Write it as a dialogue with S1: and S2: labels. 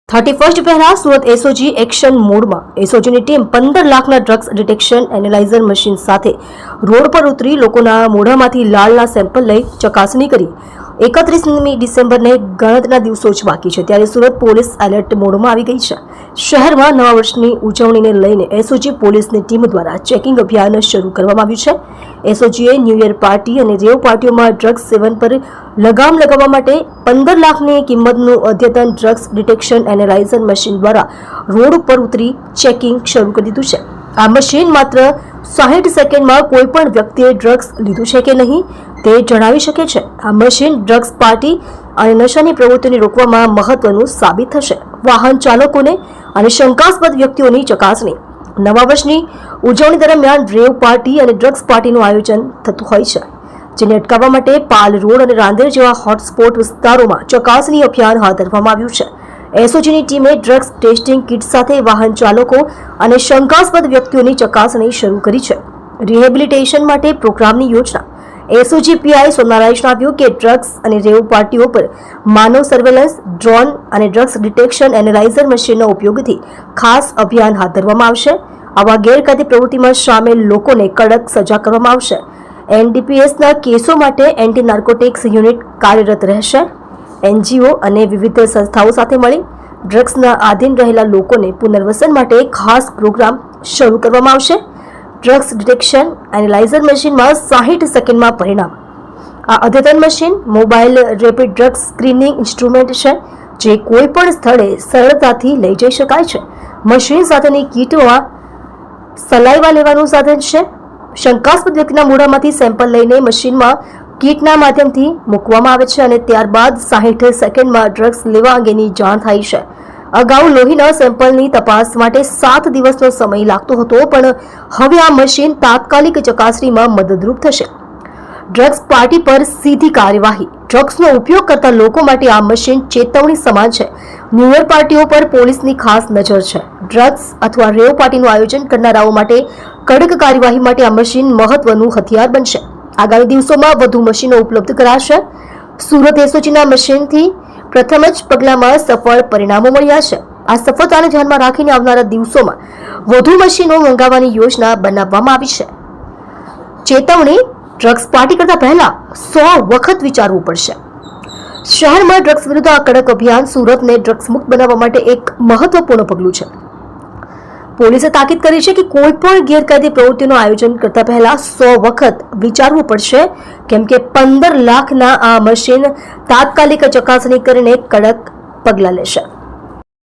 S1: 31 પહેલા Surat SOG action મોડમાં એસઓજીની team 15 લાખના ડ્રગ્સ ડિટેક્શન એનાલાઇઝર મશીન સાથે રોડ પર ઉતરી લોકોના મોઢામાંથી લાળના સેમ્પલ લઈ ચકાસણી કરી 31મી ડિસેમ્બરને ગણતરીના દિવસો જ બાકી છે ત્યારે સુરત પોલીસ એલર્ટ મોડમાં આવી ગઈ છે। શહેરમાં નવા વર્ષની ઉજવણીને લઈને એસઓજી પોલીસની ટીમ દ્વારા ચેકિંગ અભિયાન શરૂ કરવામાં આવ્યું છે। એસઓજીએ ન્યૂ યર પાર્ટી અને રેવ પાર્ટીઓમાં ડ્રગ્સ સેવન પર લગામ લગાવવા માટે 15 લાખની કિંમતનું અદ્યતન ડ્રગ્સ ડિટેક્શન એનાલાઇઝર મશીન દ્વારા રોડ ઉપર ઉતરી ચેકિંગ શરૂ કરી દીધું છે। આ મશીન માત્ર 60 સેકન્ડમાં કોઈ પણ વ્યક્તિએ ડ્રગ્સ લીધું છે કે નહીં તે જણાવી શકે છે। આ મશીન ડ્રગ્સ પાર્ટી અને નશાની પ્રવૃત્તિને રોકવામાં મહત્વનું સાબિત થશે। વાહન ચાલકોને અને શંકાસ્પદ વ્યક્તિઓની ચકાસણી નવા વર્ષની ઉજવણી દરમિયાન રેવ પાર્ટી અને ડ્રગ્સ પાર્ટીનું આયોજન થતું હોય છે, જેને અટકાવવા માટે પાલ રોડ અને રાંદેર જેવા હોટસ્પોટ વિસ્તારોમાં ચકાસણી અભિયાન હાથ ધરવામાં આવ્યું છે। એસઓજીની ટીમે ડ્રગ્સ ટેસ્ટિંગ કિટ સાથે વાહન ચાલકો અને શંકાસ્પદ વ્યક્તિઓની ચકાસણી શરૂ કરી છે। રિહેબિલિટેશન માટે પ્રોગ્રામની યોજના એસઓજી પીઆઈ સોમનારાયણ જણાવ્યું કે ડ્રગ્સ અને રેવ પાર્ટીઓ પર માનવ સર્વેલન્સ, ડ્રોન અને ડ્રગ્સ ડિટેક્શન એનાલાઇઝર મશીનના ઉપયોગથી ખાસ અભિયાન હાથ ધરવામાં આવશે। આવા ગેરકાયદે પ્રવૃત્તિમાં સામેલ લોકોને કડક સજા કરવામાં આવશે। એનડીપીએસના કેસો માટે એન્ટી નાર્કોટિક્સ યુનિટ કાર્યરત રહેશે। એનજીઓ અને વિવિધ સંસ્થાઓ સાથે મળી ડ્રગ્સના આધીન રહેલા લોકોને પુનર્વસન માટે ખાસ પ્રોગ્રામ શરૂ કરવામાં આવશે। ડ્રગ્સ ડિટેક્શન એનાલાઇઝર મશીનમાં 60 સેકન્ડમાં પરિણામ। આ અદ્યતન machine mobile rapid drugs screening instrument છે, જે કોઈ પણ સ્થળે સરળતાથી લઈ જઈ શકાય છે। મશીન સાથેની કીટમાં સલાઈવા લેવાનું સાધન છે। શંકાસ્પદ વ્યક્તિના મોઢામાંથી સેમ્પલ લઈને મશીનમાં કીટના માધ્યમથી મૂકવામાં આવે છે અને ત્યારબાદ 60 સેકન્ડમાં ડ્રગ્સ લેવા અંગેની જાણ થાય છે। અગાઉ લોહીના સેમ્પલની તપાસ માટે 7 દિવસનો સમય લાગતો હતો, પણ હવે આ મશીન તાત્કાલિક ચકાસણીમાં મદદરૂપ થશે। ડ્રગ્સ પાર્ટી પર સીધી કાર્યવાહી ડ્રગ્સનો ઉપયોગ કરતા લોકો માટે આ મશીન ચેતવણી સમાન છે। ન્યૂ યર પાર્ટીઓ પર પોલીસની ખાસ નજર છે। ડ્રગ્સ અથવા રેવ પાર્ટીનું આયોજન કરનારાઓ માટે કડક કાર્યવાહી માટે આ મશીન મહત્વનું હથિયાર બનશે। આગામી દિવસોમાં વધુ મશીનો ઉપલબ્ધ કરાશે। સુરત એસઓજીના મશીનથી પ્રથમ જ પગલામાં સફળ પરિણામો મળ્યા છે। આ સફળતાને ધ્યાનમાં રાખીને આવનારા દિવસોમાં વધુ મશીનો મંગાવવાની યોજના બનાવવામાં આવી છે। ચેતવણી ડ્રગ્સ પાર્ટી કરતા પહેલા 100 વખત વિચારવું પડશે। શહેરમાં ડ્રગ્સ વિરુદ્ધ આ કડક અભિયાન સુરતને ડ્રગ્સ મુક્ત બનાવવા માટે એક મહત્વપૂર્ણ પગલું છે। પોલીસે તાકીદ કરી છે કે કોઈ પણ ગેરકાયદે પ્રવૃત્તિનું આયોજન કરતા પહેલા 100 વખત વિચારવું પડશે, કેમ કે 15 લાખના આ મશીન તાત્કાલિક ચકાસણી કરીને કડક પગલાં લેશે।